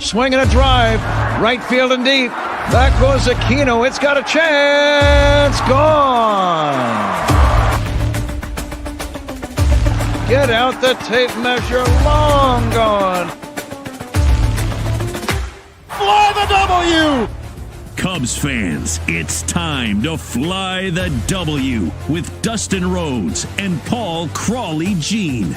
Swinging a drive, right field and deep. Back goes Aquino. It's got a chance. Gone. Get out the tape measure. Long gone. Fly the W! Cubs fans, it's time to fly the W with Dustin Rhodes and Paul Crawley-Jean.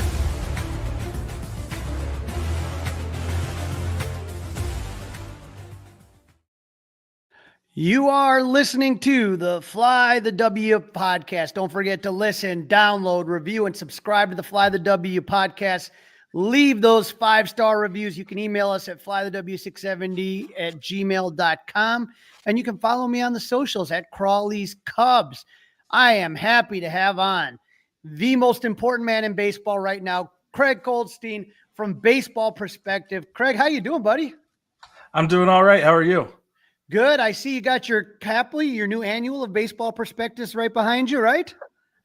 You are listening to the Fly the W podcast. Don't forget to listen, download, review, and subscribe to the Fly the W podcast. Leave those 5-star reviews. You can email us at flythew670@gmail.com. And you can follow me on the socials at Crawley's Cubs. I am happy to have on the most important man in baseball right now, Craig Goldstein from Baseball Perspective. Craig, how you doing, buddy? I'm doing all right. How are you? Good. I see you got your Capley, your new annual of Baseball Prospectus right behind you, right?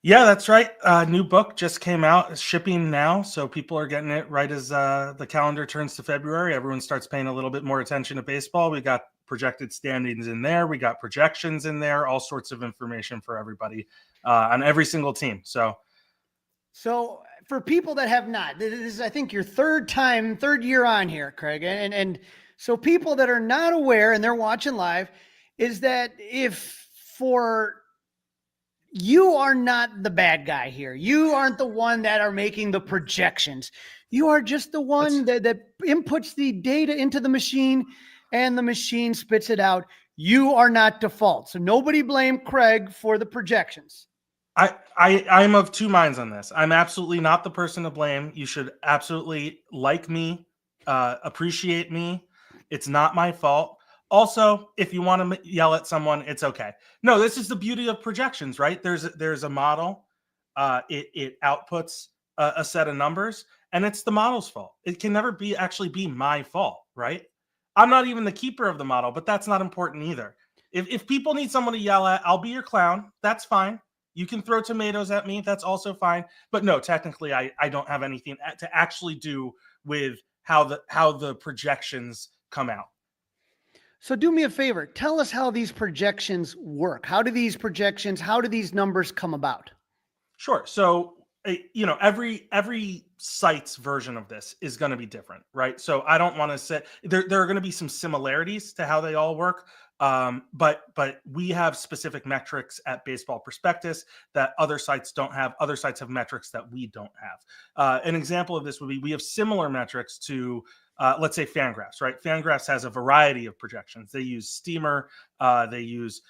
Yeah, that's right. New book just came out. It's shipping now, so people are getting it right as the calendar turns to February. Everyone starts paying a little bit more attention to baseball. We got projected standings in there. We got projections in there, all sorts of information for everybody on every single team. So for people that have not, this is, I think, your third year on here, Craig, and so people that are not aware and they're watching live is that if for you are not the bad guy here, you aren't the one that are making the projections. You are just the one that inputs the data into the machine and the machine spits it out. You are not default. So nobody blame Craig for the projections. I'm of two minds on this. I'm absolutely not the person to blame. You should absolutely like me, appreciate me. It's not my fault. Also, if you want to yell at someone, it's okay. No, this is the beauty of projections, right? There's a model. It outputs a set of numbers, and it's the model's fault. It can never actually be my fault, right? I'm not even the keeper of the model, but that's not important either. If people need someone to yell at, I'll be your clown. That's fine. You can throw tomatoes at me. That's also fine. But no, technically, I don't have anything to actually do with how the projections come out. So do me a favor. Tell us how these projections work. How do these numbers come about? Sure. So, every site's version of this is going to be different, right? So I don't want to say there are going to be some similarities to how they all work. But we have specific metrics at Baseball Prospectus that other sites don't have. Other sites have metrics that we don't have. An example of this would be we have similar metrics to let's say Fangraphs, right? Fangraphs has a variety of projections. They use Steamer. They use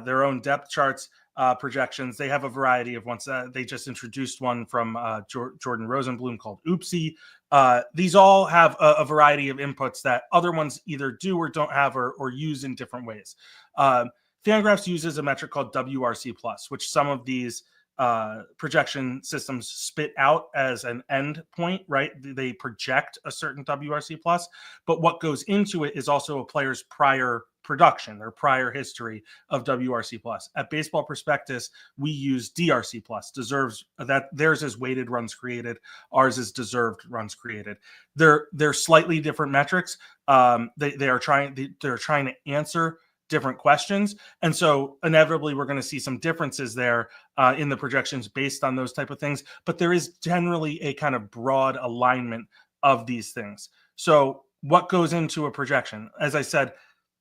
their own depth charts projections. They have a variety of ones. They just introduced one from Jordan Rosenblum called Oopsie. These all have a variety of inputs that other ones either do or don't have or use in different ways. Fangraphs uses a metric called WRC+, which some of these projection systems spit out as an end point, right? They project a certain WRC+, but what goes into it is also a player's prior production, their prior history of WRC+. At Baseball Prospectus, we use DRC+, deserves that. Theirs is weighted runs created, ours is deserved runs created. They're slightly different metrics. They're trying to answer different questions, and so inevitably we're going to see some differences there in the projections based on those type of things, but there is generally a kind of broad alignment of these things. So what goes into a projection? As I said,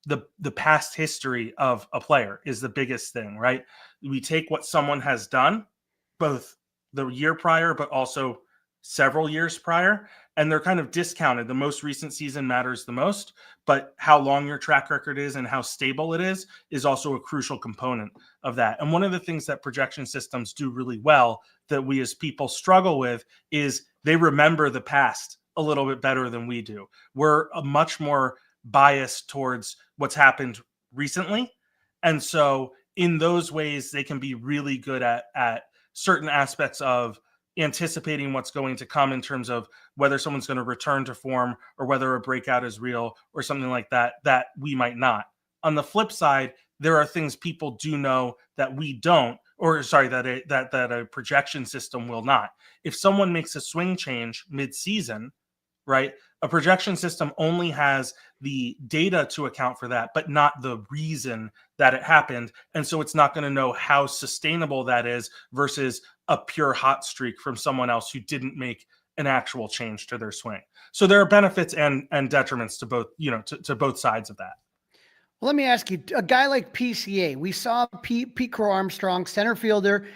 the past history of a player is the biggest thing, right? We take what someone has done, both the year prior, but also several years prior, and they're kind of discounted. The most recent season matters the most, but how long your track record is and how stable it is also a crucial component of that. And one of the things that projection systems do really well that we as people struggle with is they remember the past a little bit better than we do. We're a much more biased towards what's happened recently. And so in those ways, they can be really good at certain aspects of anticipating what's going to come in terms of whether someone's going to return to form or whether a breakout is real or something like that we might not. On the flip side, there are things people do know that we don't, that a projection system will not. If someone makes a swing change mid-season, right? A projection system only has the data to account for that, but not the reason that it happened. And so it's not going to know how sustainable that is versus a pure hot streak from someone else who didn't make an actual change to their swing. So there are benefits and detriments to both, to both sides of that. Well, let me ask you, a guy like PCA, we saw Pete Crow Armstrong, center fielder.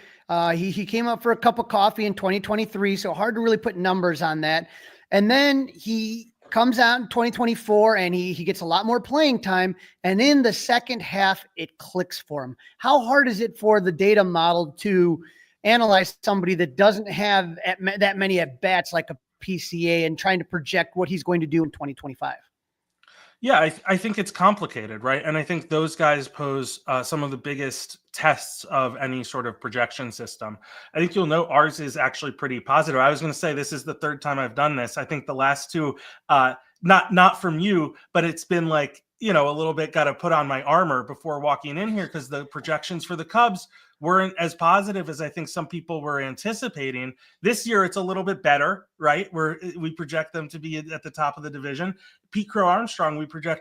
He came up for a cup of coffee in 2023, so hard to really put numbers on that. And then he comes out in 2024 and he gets a lot more playing time. And in the second half, it clicks for him. How hard is it for the data model to analyze somebody that doesn't have that many at bats like a PCA and trying to project what he's going to do in 2025? Yeah, I think it's complicated, right? And I think those guys pose some of the biggest tests of any sort of projection system. I think you'll note ours is actually pretty positive. I was going to say this is the third time I've done this. I think the last two, not from you, but it's been like, a little bit got to put on my armor before walking in here because the projections for the Cubs weren't as positive as I think some people were anticipating. This year, it's a little bit better, right? We project them to be at the top of the division. Pete Crow Armstrong,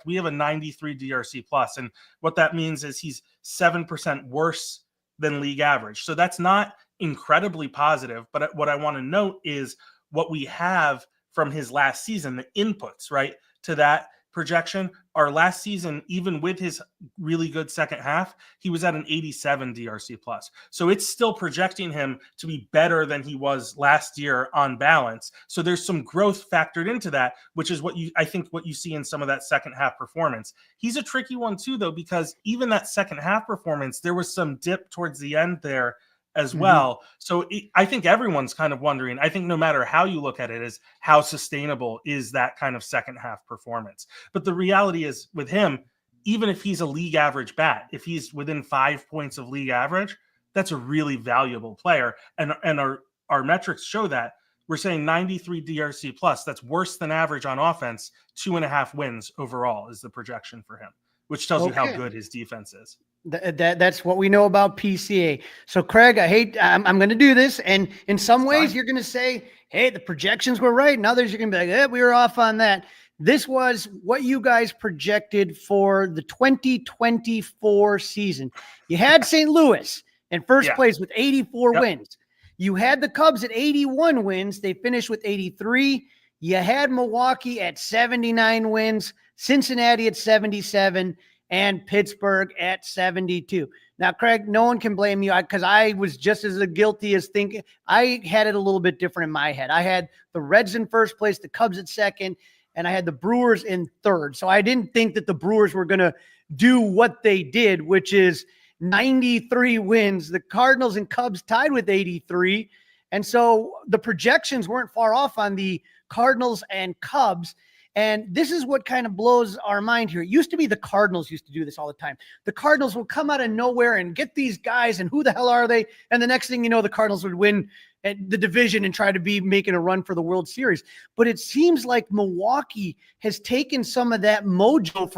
we have a 93 DRC plus. And what that means is he's 7% worse than league average. So that's not incredibly positive. But what I want to note is what we have from his last season, the inputs, right, to that projection. Our last season, even with his really good second half, he was at an 87 DRC plus. So it's still projecting him to be better than he was last year on balance. So there's some growth factored into that, which is what you see in some of that second half performance. He's a tricky one too, though, because even that second half performance, there was some dip towards the end there as well. So I think everyone's kind of wondering, I think no matter how you look at it, is how sustainable is that kind of second half performance. But the reality is with him, even if he's a league average bat, if he's within 5 points of league average, that's a really valuable player. And our metrics show that. We're saying 93 DRC plus, that's worse than average on offense. 2.5 wins overall is the projection for him, which tells you how good his defense is. That's what we know about PCA. So Craig, I'm going to do this. And in some ways you're going to say, hey, the projections were right. And others you're going to be like, we were off on that. This was what you guys projected for the 2024 season. You had St. Louis in first place with 84 wins. You had the Cubs at 81 wins. They finished with 83. You had Milwaukee at 79 wins, Cincinnati at 77, and Pittsburgh at 72. Now, Craig, no one can blame you because I was just as guilty as thinking. I had it a little bit different in my head. I had the Reds in first place, the Cubs at second, and I had the Brewers in third. So I didn't think that the Brewers were going to do what they did, which is 93 wins. The Cardinals and Cubs tied with 83. And so the projections weren't far off on the Cardinals and Cubs. And this is what kind of blows our mind here. It used to be the Cardinals used to do this all the time. The Cardinals will come out of nowhere and get these guys, and who the hell are they? And the next thing you know, the Cardinals would win the division and try to be making a run for the World Series. But it seems like Milwaukee has taken some of that mojo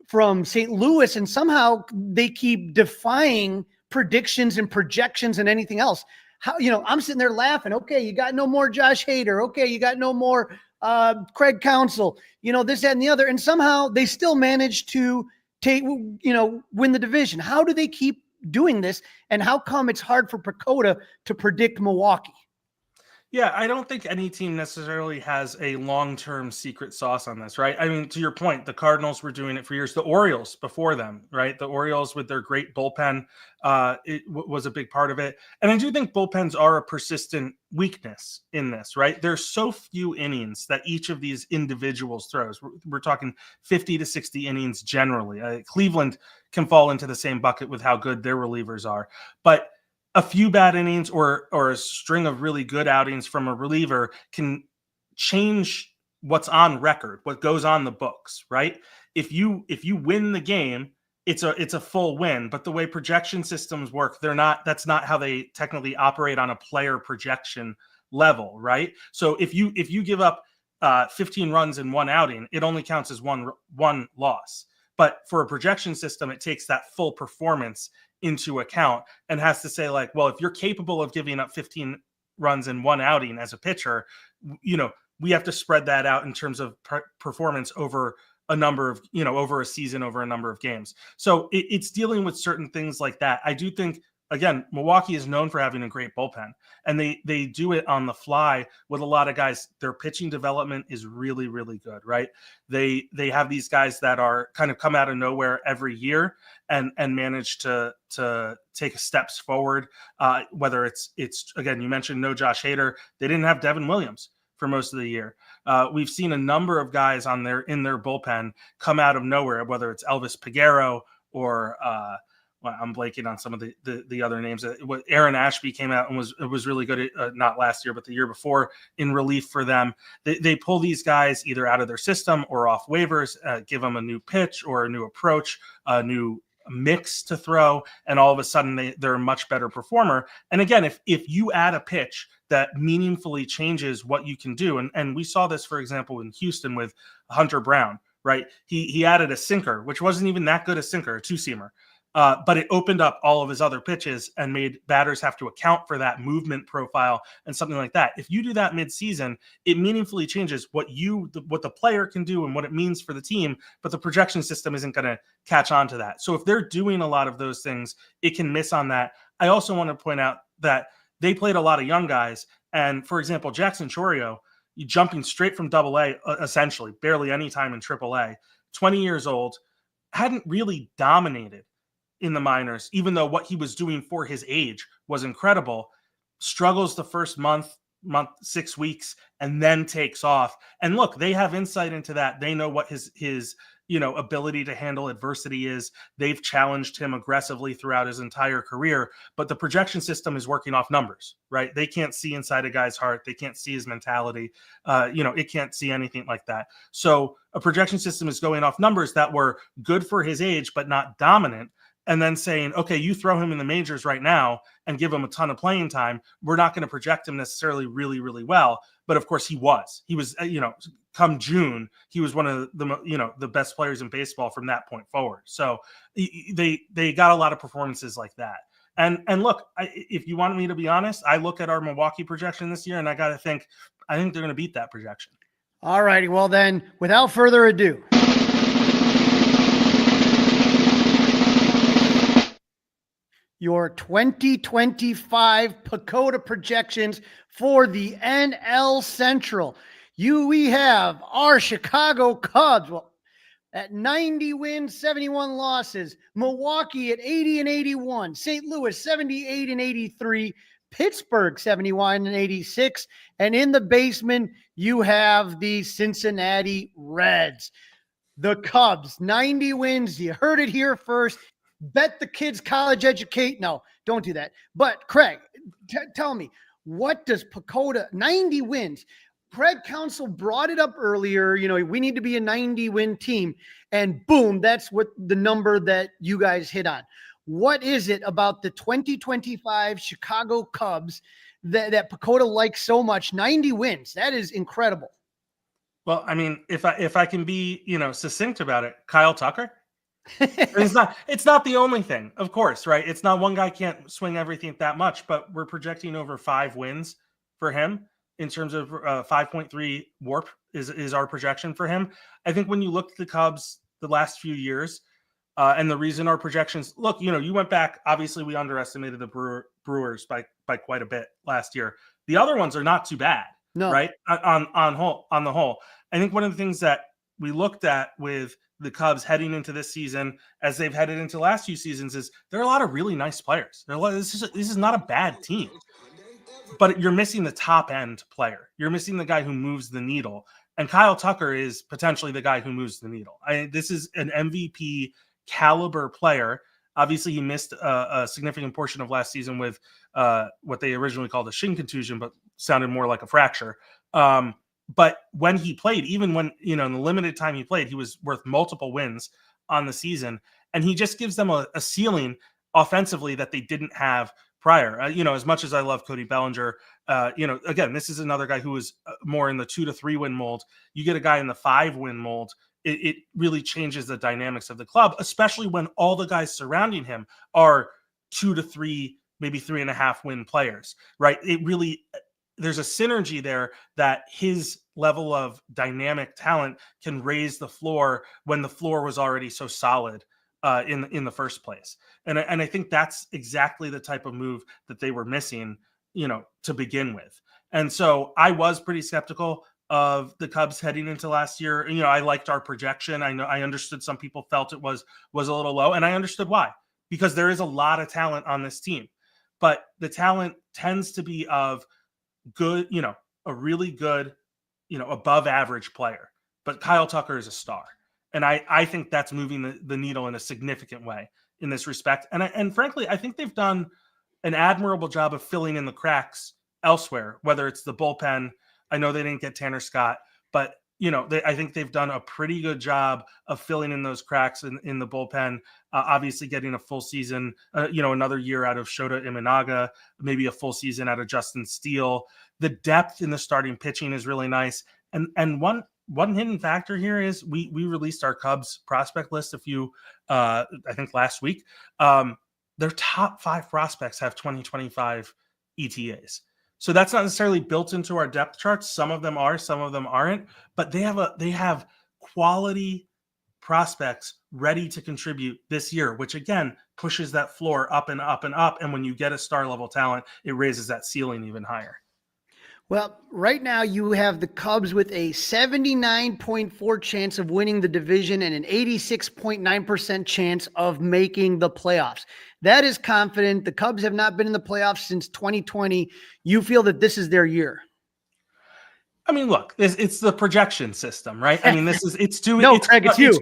from St. Louis, and somehow they keep defying predictions and projections and anything else. I'm sitting there laughing. Okay, you got no more Josh Hader. Okay, you got no more Craig Counsell, this, that, and the other. And somehow they still manage to win the division. How do they keep doing this? And how come it's hard for PECOTA to predict Milwaukee? Yeah, I don't think any team necessarily has a long-term secret sauce on this, right? I mean, to your point, the Cardinals were doing it for years. The Orioles before them, right? The Orioles with their great bullpen was a big part of it. And I do think bullpens are a persistent weakness in this, right? There's so few innings that each of these individuals throws. We're talking 50 to 60 innings generally. Cleveland can fall into the same bucket with how good their relievers are. But a few bad innings or a string of really good outings from a reliever can change what's on record, what goes on the books, right? If you win the game, it's a full win. But the way projection systems work, that's not how they technically operate on a player projection level, right? So if you give up 15 runs in one outing, it only counts as one loss. But for a projection system, it takes that full performance into account and has to say, like, well, if you're capable of giving up 15 runs in one outing as a pitcher, we have to spread that out in terms of performance over a number of, over a season, over a number of games. So it's dealing with certain things like that. I do think, again, Milwaukee is known for having a great bullpen, and they do it on the fly with a lot of guys. Their pitching development is really, really good, right? They have these guys that are kind of come out of nowhere every year and manage to take steps forward. Whether it's again, you mentioned no Josh Hader. They didn't have Devin Williams for most of the year. We've seen a number of guys in their bullpen come out of nowhere, whether it's Elvis Peguero or I'm blanking on some of the other names. Aaron Ashby came out and was really good, not last year, but the year before, in relief for them. They pull these guys either out of their system or off waivers, give them a new pitch or a new approach, a new mix to throw, and all of a sudden they're a much better performer. And again, if you add a pitch that meaningfully changes what you can do, and we saw this, for example, in Houston with Hunter Brown, right? He added a sinker, which wasn't even that good a sinker, a two-seamer. But it opened up all of his other pitches and made batters have to account for that movement profile and something like that. If you do that mid-season, it meaningfully changes what the player can do and what it means for the team, but the projection system isn't going to catch on to that. So if they're doing a lot of those things, it can miss on that. I also want to point out that they played a lot of young guys. And for example, Jackson Chourio, jumping straight from AA, essentially, barely any time in AAA, 20 years old, hadn't really dominated in the minors, even though what he was doing for his age was incredible. Struggles the first month, 6 weeks, and then takes off. And look, they have insight into that. They know what his ability to handle adversity is. They've challenged him aggressively throughout his entire career, but the projection system is working off numbers, right? They can't see inside a guy's heart. They can't see his mentality. It can't see anything like that. So a projection system is going off numbers that were good for his age, but not dominant. And then saying, okay, you throw him in the majors right now and give him a ton of playing time. We're not going to project him necessarily really, really well. But of course he was, come June, he was one of the best players in baseball from that point forward. So they got a lot of performances like that. And look, if you want me to be honest, I look at our Milwaukee projection this year and I got to think, I think they're going to beat that projection. All righty. Well then, without further ado, your 2025 PECOTA projections for the NL Central. We have our Chicago Cubs at 90 wins, 71 losses. Milwaukee at 80 and 81. St. Louis 78 and 83. Pittsburgh 71 and 86. And in the basement, you have the Cincinnati Reds. The Cubs, 90 wins. You heard it here first. Bet the kids college educate. No, don't do that. But Craig, tell me, what does PECOTA 90 wins? Craig Counsell brought it up earlier. We need to be a 90-win team. And boom, that's what the number that you guys hit on. What is it about the 2025 Chicago Cubs that PECOTA likes so much? 90 wins. That is incredible. Well, I mean, if I can be, succinct about it, Kyle Tucker. It's not the only thing, of course, right? It's not one guy can't swing everything that much, but we're projecting over 5 wins for him in terms of 5.3 WARP is our projection for him. I think when you look at the Cubs the last few years, and the reason our projections look, you went back, obviously we underestimated the Brewers by quite a bit last year. The other ones are not too bad, no, right? On the whole, I think one of the things that we looked at with the Cubs heading into this season, as they've headed into the last few seasons, is there are a lot of really nice players. This is not a bad team, but you're missing the top end player. You're missing the guy who moves the needle, and Kyle Tucker is potentially the guy who moves the needle. This is an MVP caliber player. Obviously, he missed a significant portion of last season with what they originally called a shin contusion, but sounded more like a fracture. But when he played, even when, in the limited time he played, he was worth multiple wins on the season. And he just gives them a ceiling offensively that they didn't have prior. As much as I love Cody Bellinger, again, this is another guy who is more in the 2 to 3 win mold. You get a guy in the 5 win mold. It really changes the dynamics of the club, especially when all the guys surrounding him are 2 to 3, maybe 3.5 win players, right? It really there's a synergy there that his level of dynamic talent can raise the floor when the floor was already so solid in the first place. And I think that's exactly the type of move that they were missing, to begin with. And so I was pretty skeptical of the Cubs heading into last year. I liked our projection. I understood some people felt it was a little low, and I understood why, because there is a lot of talent on this team, but the talent tends to be of good, a really good, above average player. But Kyle Tucker is a star. And I think that's moving the needle in a significant way in this respect. And frankly, I think they've done an admirable job of filling in the cracks elsewhere, whether it's the bullpen. I know they didn't get Tanner Scott, but I think they've done a pretty good job of filling in those cracks in the bullpen. Obviously, getting a full season, another year out of Shota Imanaga, maybe a full season out of Justin Steele. The depth in the starting pitching is really nice. And one hidden factor here is we released our Cubs prospect list I think last week. Their top 5 prospects have 2025 ETAs. So that's not necessarily built into our depth charts. Some of them are, some of them aren't, but they have quality prospects ready to contribute this year, which again pushes that floor up and up and up. And when you get a star level talent, it raises that ceiling even higher. Well, right now you have the Cubs with a 79.4 chance of winning the division and an 86.9% chance of making the playoffs. That is confident. The Cubs have not been in the playoffs since 2020. You feel that this is their year? I mean, look, it's the projection system, right? I mean, it's Craig, it's you.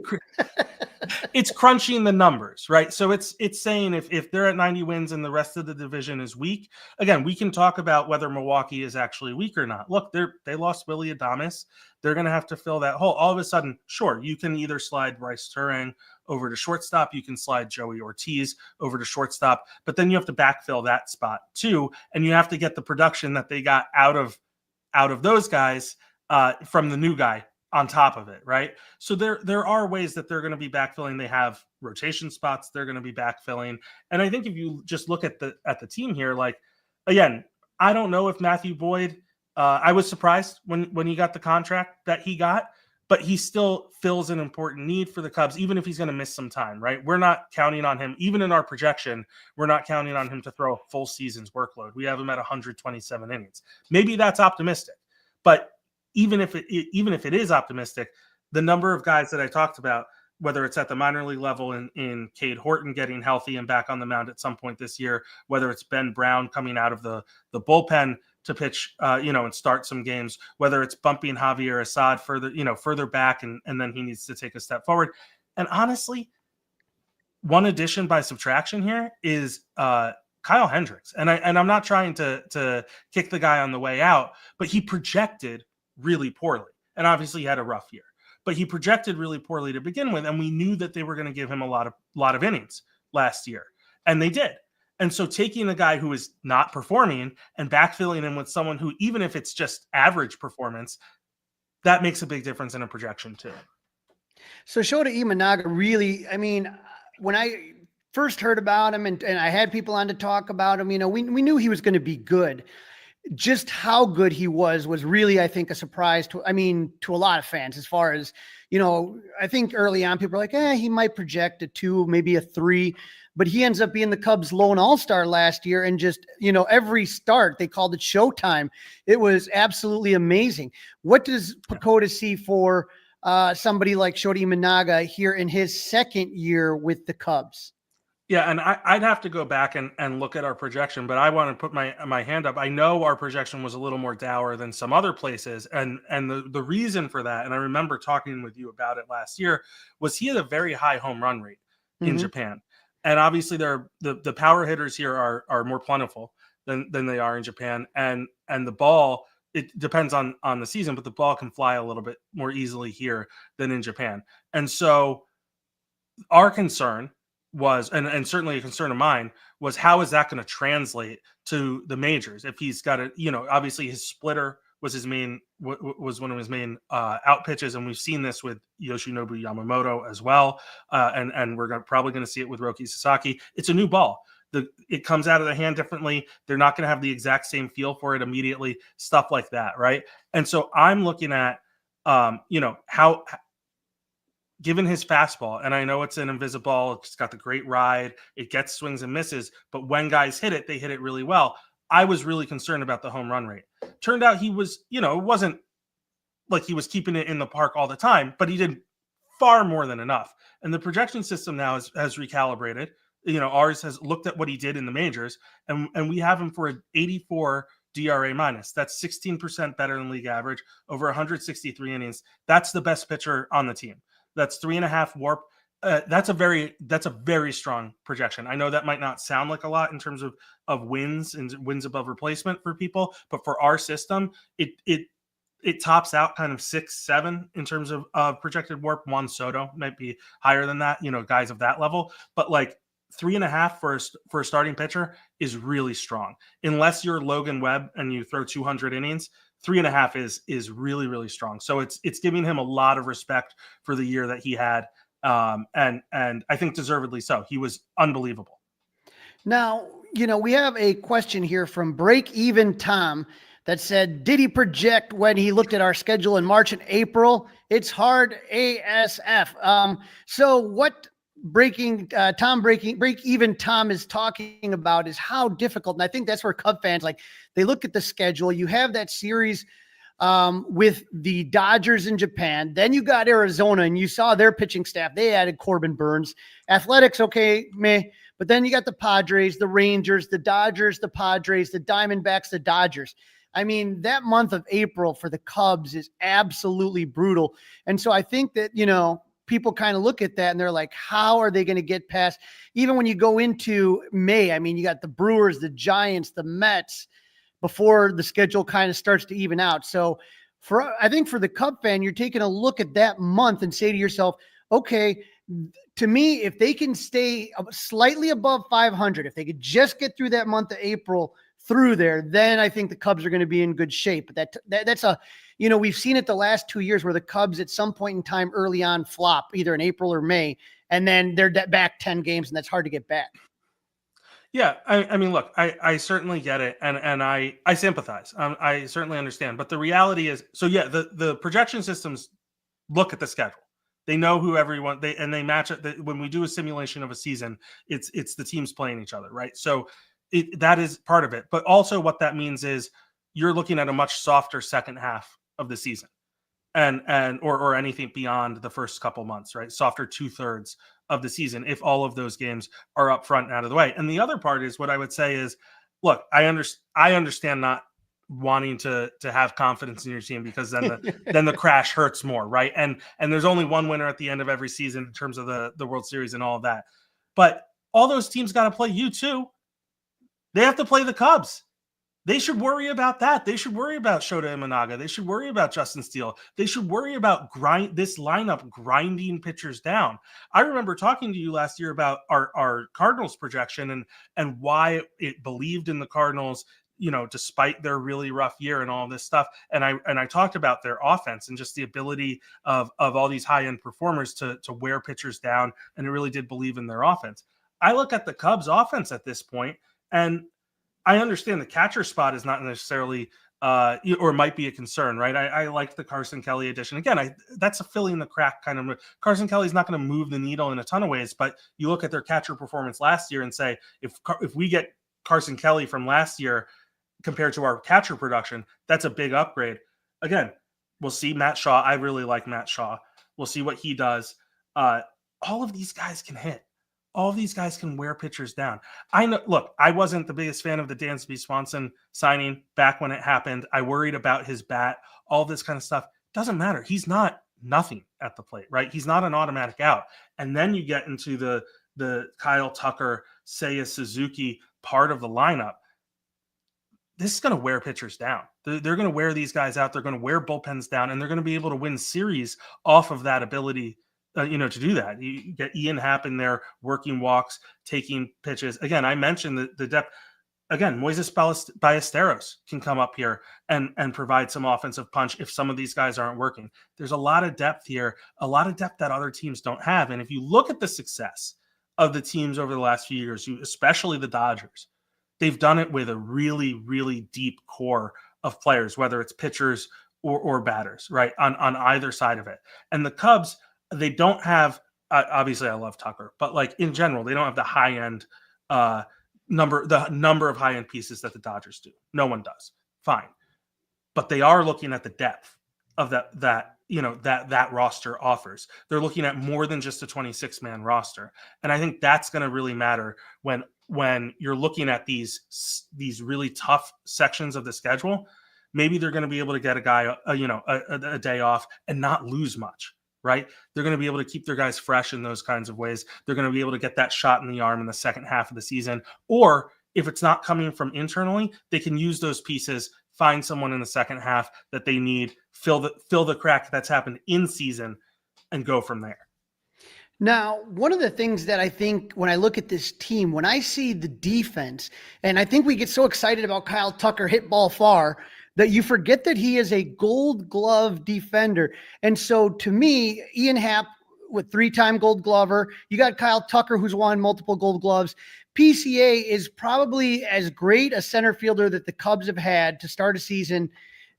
It's crunching the numbers, right? So it's saying if they're at 90 wins and the rest of the division is weak, again, we can talk about whether Milwaukee is actually weak or not. Look, they lost Willy Adames. They're going to have to fill that hole. All of a sudden, sure, you can either slide Bryce Turang over to shortstop, you can slide Joey Ortiz over to shortstop, but then you have to backfill that spot too, and you have to get the production that they got out of those guys from the new guy on top of it, right? So there are ways that they're going to be backfilling. They have rotation spots they're going to be backfilling. And I think if you just look at the team here, like, again, I don't know if Matthew Boyd, I was surprised when he got the contract that he got, but he still fills an important need for the Cubs, even if he's going to miss some time, right? We're not counting on him, even in our projection, we're not counting on him to throw a full season's workload. We have him at 127 innings. Maybe that's optimistic, but even if it is optimistic, the number of guys that I talked about, whether it's at the minor league level in Cade Horton getting healthy and back on the mound at some point this year, whether it's Ben Brown coming out of the bullpen to pitch, and start some games, whether it's bumping Javier Assad further back and then he needs to take a step forward. And honestly, one addition by subtraction here is Kyle Hendricks. And I'm not trying to kick the guy on the way out, but he projected really poorly. And obviously he had a rough year, but he projected really poorly to begin with. And we knew that they were going to give him a lot of innings last year. And they did. And so taking a guy who is not performing and backfilling him with someone who, even if it's just average performance, that makes a big difference in a projection too. So Shota Imanaga really, I mean, when I first heard about him and I had people on to talk about him, we knew he was going to be good. Just how good he was really, I think, a surprise to a lot of fans. As far as, I think early on people were like, he might project a 2, maybe a 3, but he ends up being the Cubs' lone all-star last year. And just, every start, they called it showtime. It was absolutely amazing. What does PECOTA see for somebody like Shota Imanaga here in his second year with the Cubs? Yeah, and I'd have to go back and look at our projection, but I want to put my hand up. I know our projection was a little more dour than some other places, and the reason for that, and I remember talking with you about it last year, was he had a very high home run rate in Japan. And obviously the power hitters here are more plentiful than they are in Japan. And the ball, it depends on the season, but the ball can fly a little bit more easily here than in Japan. And so our concern was, and certainly a concern of mine, was how is that going to translate to the majors? If he's got obviously his splitter was one of his main out pitches, and we've seen this with Yoshinobu Yamamoto as well, and we're probably going to see it with Roki Sasaki. It's a new ball. it comes out of the hand differently. They're not going to have the exact same feel for it immediately, stuff like that, right? And so I'm looking at, how given his fastball, and I know it's an invisible, it's got the great ride, it gets swings and misses, but when guys hit it, they hit it really well. I was really concerned about the home run rate. Turned out he was, it wasn't like he was keeping it in the park all the time, but he did far more than enough. And the projection system now has recalibrated. Ours has looked at what he did in the majors, and we have him for an 84 DRA minus. That's 16% better than league average, over 163 innings. That's the best pitcher on the team. That's 3.5 WARP. That's a very strong projection. I know that might not sound like a lot in terms of wins and wins above replacement for people, but for our system, it tops out kind of 6-7 in terms of projected WARP. Juan Soto might be higher than that, guys of that level, but like 3.5 for a starting pitcher is really strong. Unless you're Logan Webb and you throw 200 innings, 3.5 is really, really strong. So it's giving him a lot of respect for the year that he had. And I think deservedly so. He was unbelievable. Now, we have a question here from Break Even Tom that said, did he project when he looked at our schedule in March and April? It's hard ASF. So what Break Even Tom is talking about is how difficult. And I think that's where Cub fans, they look at the schedule. You have that series with the Dodgers in Japan. Then you got Arizona, and you saw their pitching staff. They added Corbin Burns. Athletics, okay, meh. But then you got the Padres, the Rangers, the Dodgers, the Padres, the Diamondbacks, the Dodgers. I mean, that month of April for the Cubs is absolutely brutal. And so I think that, people kind of look at that and they're like, how are they going to get past, even when you go into May? I mean, you got the Brewers, the Giants, the Mets before the schedule kind of starts to even out. So I think for the Cub fan, you're taking a look at that month and say to yourself, okay, to me, if they can stay slightly above 500, if they could just get through that month of April through there, then I think the Cubs are going to be in good shape. But that's we've seen it the last 2 years where the Cubs at some point in time early on flop either in April or May, and then they're back 10 games, and that's hard to get back. Yeah. I mean, look, I certainly get it. And I sympathize. I certainly understand. But the reality is, the projection systems look at the schedule. They know who everyone they match it. When we do a simulation of a season, it's the teams playing each other, right? So that is part of it. But also what that means is you're looking at a much softer second half of the season or anything beyond the first couple months, right? Softer 2/3 of the season if all of those games are up front and out of the way. And the other part is what I would say is, look, I understand not wanting to have confidence in your team because then the crash hurts more, right? And there's only one winner at the end of every season in terms of the World Series and all of that. But all those teams got to play you too. They have to play the Cubs. They should worry about that. They should worry about Shota Imanaga. They should worry about Justin Steele. They should worry about this lineup grinding pitchers down. I remember talking to you last year about our Cardinals projection and why it believed in the Cardinals, despite their really rough year and all this stuff. And I talked about their offense and just the ability of all these high-end performers to wear pitchers down. And it really did believe in their offense. I look at the Cubs offense at this point, and I understand the catcher spot is not necessarily or might be a concern, right? I like the Carson Kelly addition. Again, that's a filling in the crack kind of. Carson Kelly's not going to move the needle in a ton of ways, but you look at their catcher performance last year and say, if we get Carson Kelly from last year compared to our catcher production, that's a big upgrade. Again, we'll see Matt Shaw. I really like Matt Shaw. We'll see what he does. All of these guys can hit. All of these guys can wear pitchers down. I know. Look, I wasn't the biggest fan of the Dansby Swanson signing back when it happened. I worried about his bat, all this kind of stuff. Doesn't matter. He's not nothing at the plate, right? He's not an automatic out. And then you get into the Kyle Tucker, Seiya Suzuki part of the lineup. This is going to wear pitchers down. They're going to wear these guys out. They're going to wear bullpens down, and they're going to be able to win series off of that ability to do that. You get Ian Happ in there working walks, taking pitches. Again, I mentioned the depth. Again, Moises Ballesteros can come up here and provide some offensive punch if some of these guys aren't working. There's a lot of depth here, a lot of depth that other teams don't have. And if you look at the success of the teams over the last few years, especially the Dodgers, they've done it with a really, really deep core of players, whether it's pitchers or batters, right, on either side of it. And the Cubs, they don't have, obviously I love Tucker, but like in general, they don't have the high end number of high end pieces that the Dodgers do. No one does. Fine. But they are looking at the depth of that roster offers. They're looking at more than just a 26-man roster. And I think that's going to really matter when you're looking at these really tough sections of the schedule. Maybe they're going to be able to get a guy, a day off and not lose much, right? They're going to be able to keep their guys fresh in those kinds of ways. They're going to be able to get that shot in the arm in the second half of the season. Or if it's not coming from internally, they can use those pieces, find someone in the second half that they need, fill the crack that's happened in season, and go from there. Now, one of the things that I think when I look at this team, when I see the defense, and I think we get so excited about Kyle Tucker hit ball far that you forget that he is a Gold Glove defender. And so to me, Ian Happ with 3-time Gold Glover, you got Kyle Tucker who's won multiple Gold Gloves. PCA is probably as great a center fielder that the Cubs have had to start a season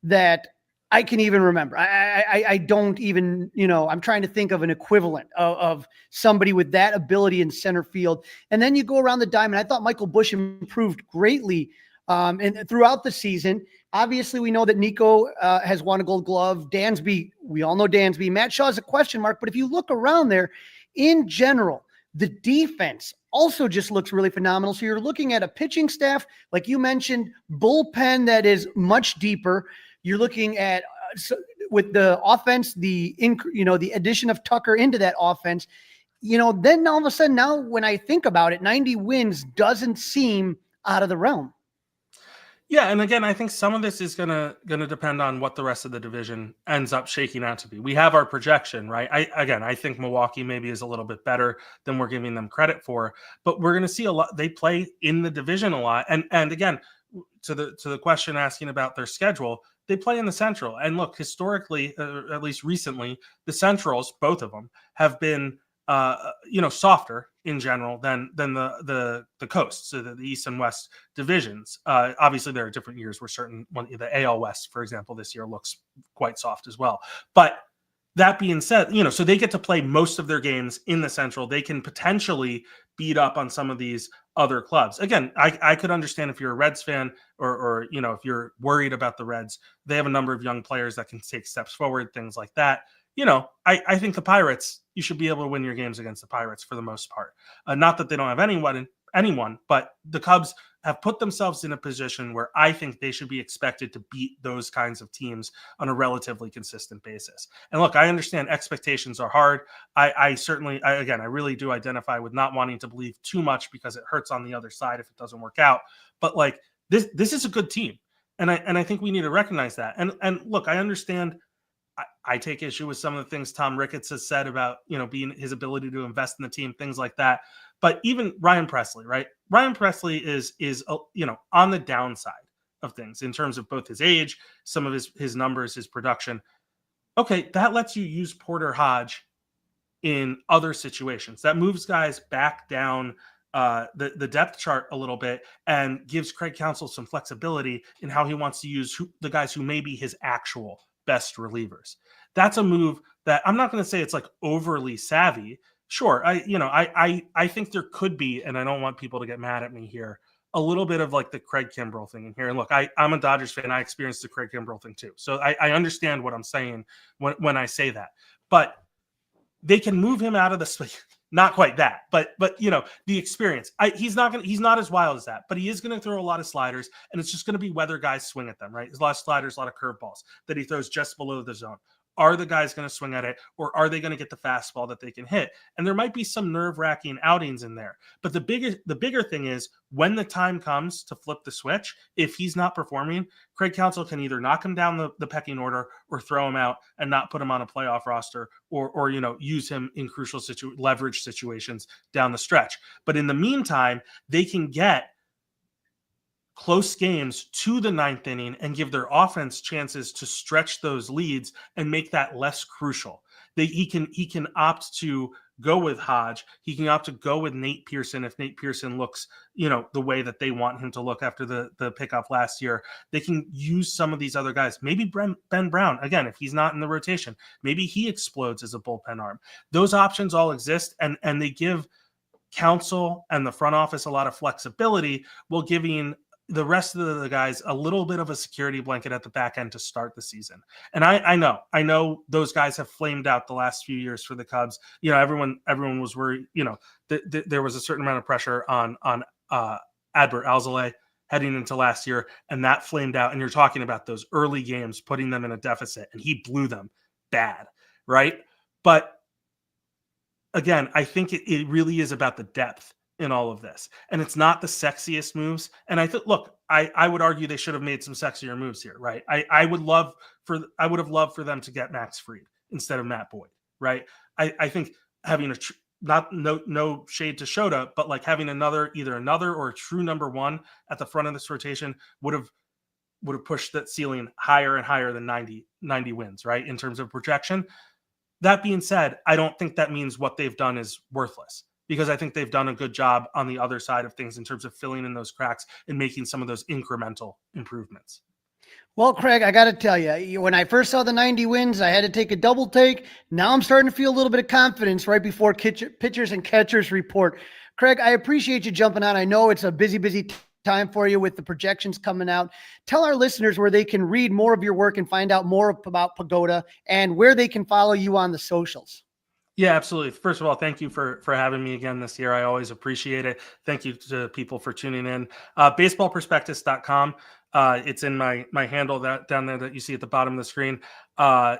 that I can even remember. I don't even, I'm trying to think of an equivalent of somebody with that ability in center field. And then you go around the diamond. I thought Michael Busch improved greatly and throughout the season. Obviously, we know that Nico has won a Gold Glove. Dansby, we all know Dansby. Matt Shaw is a question mark. But if you look around there, in general, the defense also just looks really phenomenal. So you're looking at a pitching staff, like you mentioned, bullpen that is much deeper. You're looking at with the offense, the addition of Tucker into that offense. Then all of a sudden, now when I think about it, 90 wins doesn't seem out of the realm. Yeah, and again, I think some of this is gonna depend on what the rest of the division ends up shaking out to be. We have our projection, right? I think Milwaukee maybe is a little bit better than we're giving them credit for, but we're gonna see a lot. They play in the division a lot, and again, to the question asking about their schedule, they play in the Central. And look, historically, at least recently, the Centrals, both of them, have been softer in general than the coast, so the East and West divisions. Obviously, there are different years where the AL West, for example, this year looks quite soft as well. But that being said, so they get to play most of their games in the Central. They can potentially beat up on some of these other clubs. Again, I could understand if you're a Reds fan or if you're worried about the Reds. They have a number of young players that can take steps forward, things like that. I think the Pirates, you should be able to win your games against the Pirates for the most part. Not that they don't have anyone, but the Cubs have put themselves in a position where I think they should be expected to beat those kinds of teams on a relatively consistent basis. And look, I understand expectations are hard. I really do identify with not wanting to believe too much because it hurts on the other side if it doesn't work out. But like this is a good team. And I think we need to recognize that. And look, I understand. I take issue with some of the things Tom Ricketts has said about, being his ability to invest in the team, things like that. But even Ryan Presley, right? Ryan Presley is on the downside of things in terms of both his age, some of his numbers, his production. Okay, that lets you use Porter Hodge in other situations. That moves guys back down the depth chart a little bit and gives Craig Counsell some flexibility in how he wants to use the guys who may be his actual best relievers. That's a move that I'm not going to say it's like overly savvy. Sure, I think there could be, and I don't want people to get mad at me here, a little bit of like the Craig Kimbrell thing in here. And look, I'm a Dodgers fan. I experienced the Craig Kimbrell thing too. So I understand what I'm saying when I say that. But they can move him out of the not quite that, but the experience. He's not as wild as that, but he is going to throw a lot of sliders, and it's just going to be whether guys swing at them, right? There's a lot of sliders, a lot of curveballs that he throws just below the zone. Are the guys going to swing at it, or are they going to get the fastball that they can hit? And there might be some nerve-wracking outings in there. But the bigger thing is when the time comes to flip the switch, if he's not performing, Craig Counsell can either knock him down the pecking order or throw him out and not put him on a playoff roster or use him in crucial leverage situations down the stretch. But in the meantime, they can get close games to the ninth inning and give their offense chances to stretch those leads and make that less crucial. He can opt to go with Hodge. He can opt to go with Nate Pearson if Nate Pearson looks, the way that they want him to look after the pickup last year. They can use some of these other guys. Maybe Ben Brown, again, if he's not in the rotation, maybe he explodes as a bullpen arm. Those options all exist, and they give counsel and the front office a lot of flexibility, while giving the rest of the guys a little bit of a security blanket at the back end to start the season. And I know those guys have flamed out the last few years for the Cubs. Everyone was worried, there was a certain amount of pressure on Adbert Alzolay heading into last year, and that flamed out. And you're talking about those early games, putting them in a deficit, and he blew them bad. Right. But again, I think it really is about the depth in all of this, and it's not the sexiest moves. And I would argue they should have made some sexier moves here, right? I would have loved for them to get Max Fried instead of Matt Boyd, right? I think having no shade to Shota, but like having either another or a true number one at the front of this rotation would have pushed that ceiling higher and higher than 90 wins, right? In terms of projection. That being said, I don't think that means what they've done is worthless, because I think they've done a good job on the other side of things in terms of filling in those cracks and making some of those incremental improvements. Well, Craig, I got to tell you, when I first saw the 90 wins, I had to take a double take. Now I'm starting to feel a little bit of confidence right before pitchers and catchers report. Craig, I appreciate you jumping on. I know it's a busy time for you with the projections coming out. Tell our listeners where they can read more of your work and find out more about PECOTA, and where they can follow you on the socials. Yeah, absolutely. First of all, thank you for having me again this year. I always appreciate it. Thank you to people for tuning in. Baseballprospectus.com. It's in my handle down there that you see at the bottom of the screen.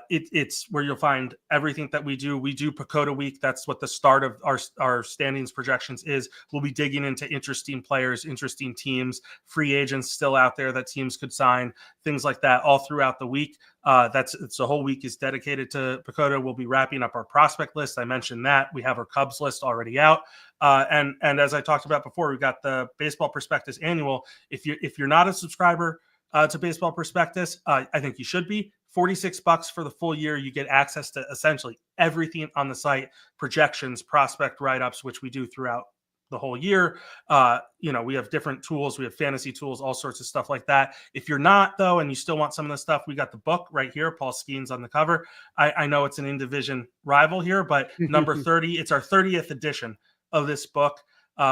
It's where you'll find everything that we do. We do PECOTA week. That's what the start of our standings projections is. We'll be digging into interesting players, interesting teams, free agents still out there that teams could sign, things like that all throughout the week. It's the whole week is dedicated to PECOTA. We'll be wrapping up our prospect list. I mentioned that we have our Cubs list already out. And as I talked about before, we've got the Baseball Prospectus Annual. If you're not a subscriber to Baseball Prospectus, I think you should be. $46 for the full year. You get access to essentially everything on the site: projections, prospect write-ups, which we do throughout the whole year. We have different tools. We have fantasy tools, all sorts of stuff like that. If you're not, though, and you still want some of the stuff, we got the book right here. Paul Skeen's on the cover. I know it's an in-division rival here, but number 30, it's our 30th edition of this book,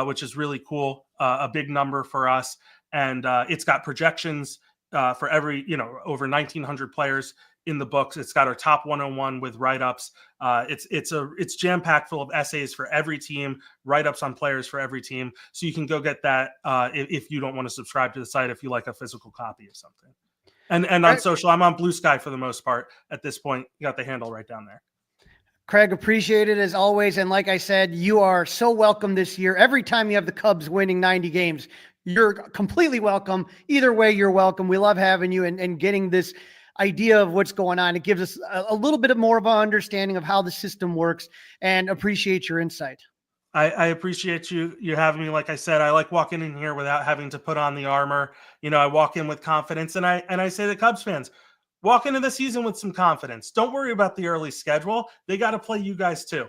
which is really cool. A big number for us. And it's got projections for every, over 1,900 players in the books. It's got our top 101 with write-ups. It's jam-packed full of essays for every team, write-ups on players for every team. So you can go get that if you don't want to subscribe to the site, if you like a physical copy of something. And on social, I'm on Blue Sky for the most part at this point. You got the handle right down there. Craig, appreciate it as always. And like I said, you are so welcome this year. Every time you have the Cubs winning 90 games, you're completely welcome. Either way, you're welcome. We love having you and getting this idea of what's going on. It gives us a little bit more of an understanding of how the system works, and appreciate your insight. I appreciate you having me. Like I said, I like walking in here without having to put on the armor. I walk in with confidence, and I say to Cubs fans, walk into the season with some confidence. Don't worry about the early schedule. They got to play you guys too.